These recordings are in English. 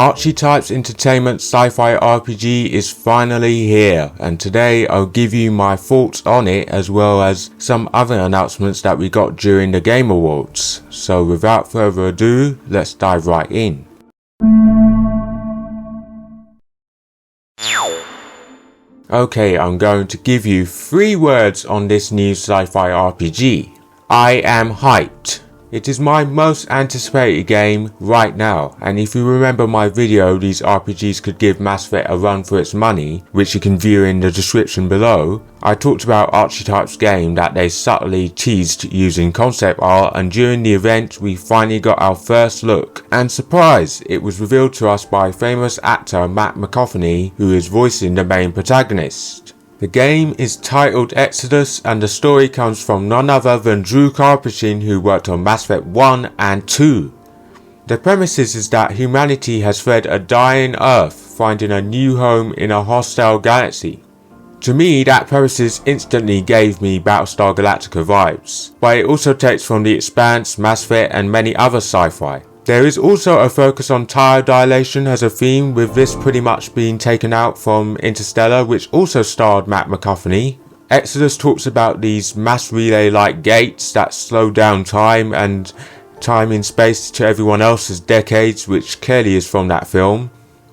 Archetype's entertainment sci-fi RPG is finally here, and today I'll give you my thoughts on it as well as some other announcements that we got during the Game Awards. So without further ado, let's dive right in. Okay, I'm going to give you 3 words on this new sci-fi RPG. I am hyped. It is my most anticipated game right now, and if you remember my video these RPGs could give Mass Effect a run for its money, which you can view in the description below, I talked about Archetype's game that they subtly teased using concept art, and during the event we finally got our first look. And surprise, it was revealed to us by famous actor Matt McConaughey, who is voicing the main protagonist. The game is titled Exodus, and the story comes from none other than Drew Karpyshyn, who worked on Mass Effect 1 and 2. The premise is that humanity has fled a dying Earth, finding a new home in a hostile galaxy. To me, that premise instantly gave me Battlestar Galactica vibes, but it also takes from The Expanse, Mass Effect and many other sci-fi. There is also a focus on tire dilation as a theme, with this pretty much being taken out from Interstellar, which also starred Matt McConaughey. Exodus talks about these mass relay-like gates that slow down time and space to everyone else's decades, which clearly is from that film.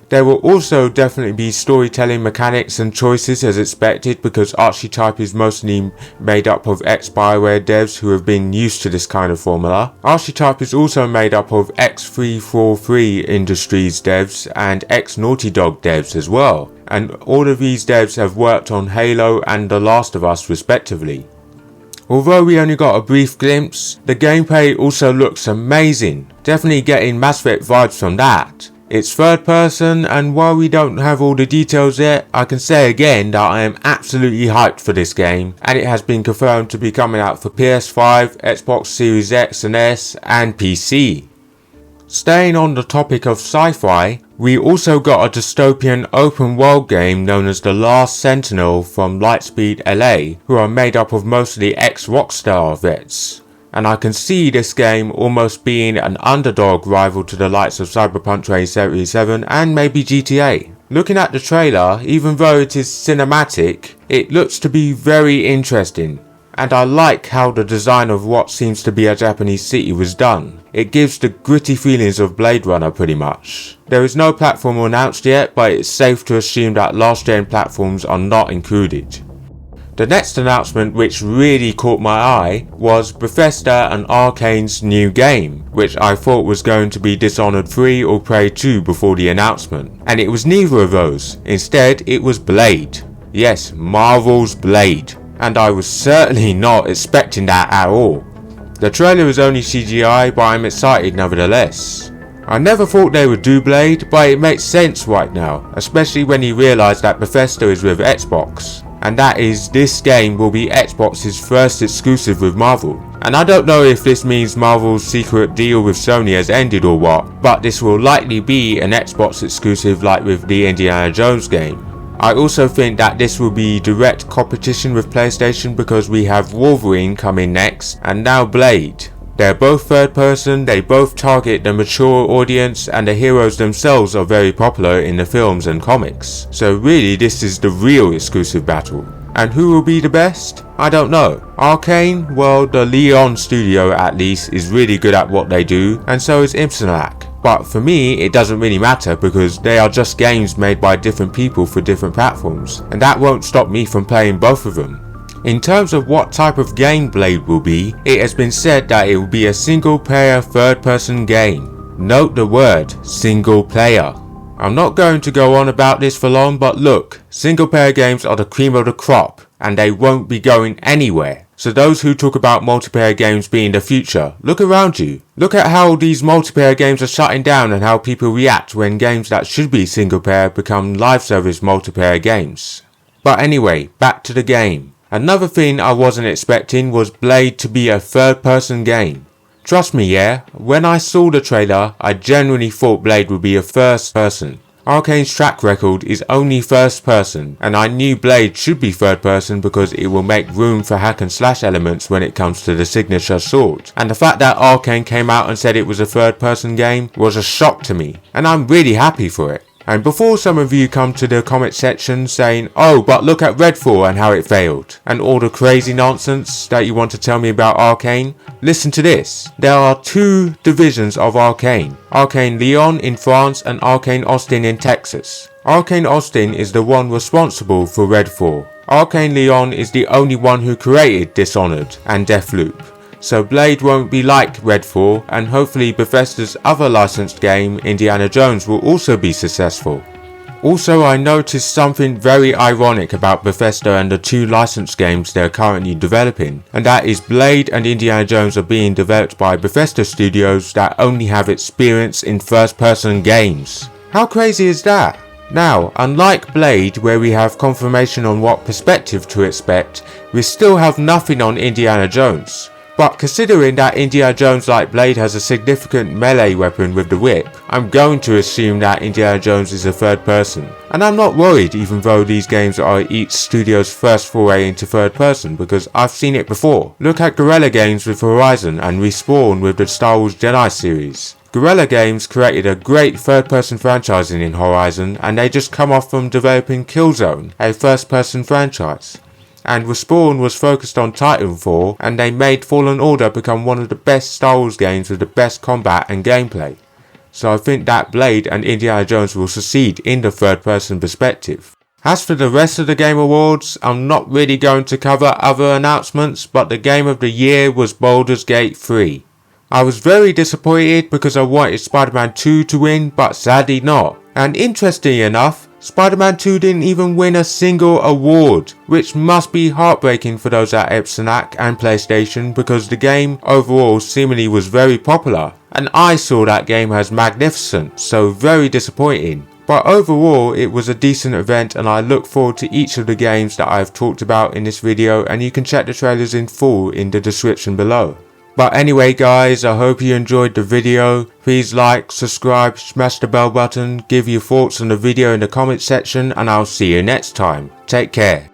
There will also definitely be storytelling mechanics and choices as expected, because Archetype is mostly made up of ex-Bioware devs who have been used to this kind of formula. Archetype is also made up of ex-343 Industries devs and ex-Naughty Dog devs as well, and all of these devs have worked on Halo and The Last of Us respectively. Although we only got a brief glimpse, the gameplay also looks amazing, definitely getting Mass Effect vibes from that. It's third person, and while we don't have all the details yet, I can say again that I am absolutely hyped for this game, and it has been confirmed to be coming out for PS5, Xbox Series X and S and PC. Staying on the topic of sci-fi, we also got a dystopian open world game known as The Last Sentinel from Lightspeed LA, who are made up of mostly ex-Rockstar vets. And I can see this game almost being an underdog rival to the likes of Cyberpunk 2077 and maybe GTA. Looking at the trailer, even though it is cinematic, it looks to be very interesting. And I like how the design of what seems to be a Japanese city was done. It gives the gritty feelings of Blade Runner pretty much. There is no platform announced yet, but it's safe to assume that last gen platforms are not included. The next announcement, which really caught my eye, was Bethesda and Arcane's new game, which I thought was going to be Dishonored 3 or Prey 2 before the announcement. And it was neither of those. Instead, it was Blade. Yes, Marvel's Blade. And I was certainly not expecting that at all. The trailer is only CGI, but I'm excited nevertheless. I never thought they would do Blade, but it makes sense right now, especially when you realise that Bethesda is with Xbox. And that is, this game will be Xbox's first exclusive with Marvel. And I don't know if this means Marvel's secret deal with Sony has ended or what, but this will likely be an Xbox exclusive like with the Indiana Jones game. I also think that this will be direct competition with PlayStation, because we have Wolverine coming next and now Blade. They're both third person, they both target the mature audience, and the heroes themselves are very popular in the films and comics. So really this is the real exclusive battle. And who will be the best? I don't know. Arcane? Well, the Leon studio at least is really good at what they do, and so is Impsonac. But for me it doesn't really matter, because they are just games made by different people for different platforms, and that won't stop me from playing both of them. In terms of what type of game Blade will be, it has been said that it will be a single player third person game. Note the word single player. I'm not going to go on about this for long, but look, single player games are the cream of the crop and they won't be going anywhere. So those who talk about multiplayer games being the future, look around you. Look at how these multiplayer games are shutting down and how people react when games that should be single player become live service multiplayer games. But anyway, back to the game. Another thing I wasn't expecting was Blade to be a third person game. Trust me, yeah, when I saw the trailer, I genuinely thought Blade would be a first person. Arcane's track record is only first person, and I knew Blade should be third person because it will make room for hack and slash elements when it comes to the signature sword. And the fact that Arcane came out and said it was a third person game was a shock to me, and I'm really happy for it. And before some of you come to the comment section saying, oh, but look at Redfall and how it failed, and all the crazy nonsense that you want to tell me about Arcane, listen to this. There are two divisions of Arcane. Arcane Lyon in France and Arcane Austin in Texas. Arcane Austin is the one responsible for Redfall. Arcane Lyon is the only one who created Dishonored and Deathloop. So Blade won't be like Redfall, and hopefully Bethesda's other licensed game, Indiana Jones, will also be successful. Also, I noticed something very ironic about Bethesda and the two licensed games they're currently developing, and that is Blade and Indiana Jones are being developed by Bethesda studios that only have experience in first-person games. How crazy is that? Now, unlike Blade, where we have confirmation on what perspective to expect, we still have nothing on Indiana Jones. But considering that Indiana Jones like Blade has a significant melee weapon with the whip, I'm going to assume that Indiana Jones is a third person. And I'm not worried even though these games are each studio's first foray into third person because I've seen it before. Look at Guerrilla Games with Horizon and Respawn with the Star Wars Jedi series. Guerrilla Games created a great third-person franchising in Horizon, and they just come off from developing Killzone, a first-person franchise. And Respawn was focused on Titanfall, and they made Fallen Order become one of the best Star Wars games with the best combat and gameplay. So I think that Blade and Indiana Jones will succeed in the third-person perspective. As for the rest of the Game Awards, I'm not really going to cover other announcements, but the Game of the Year was Baldur's Gate 3. I was very disappointed because I wanted Spider-Man 2 to win, but sadly not. And interestingly enough, Spider-Man 2 didn't even win a single award, which must be heartbreaking for those at Epsonac and PlayStation because the game overall seemingly was very popular, and I saw that game as magnificent, so very disappointing. But overall it was a decent event, and I look forward to each of the games that I have talked about in this video, and you can check the trailers in full in the description below. But anyway guys, I hope you enjoyed the video. Please like, subscribe, smash the bell button, give your thoughts on the video in the comment section, and I'll see you next time. Take care.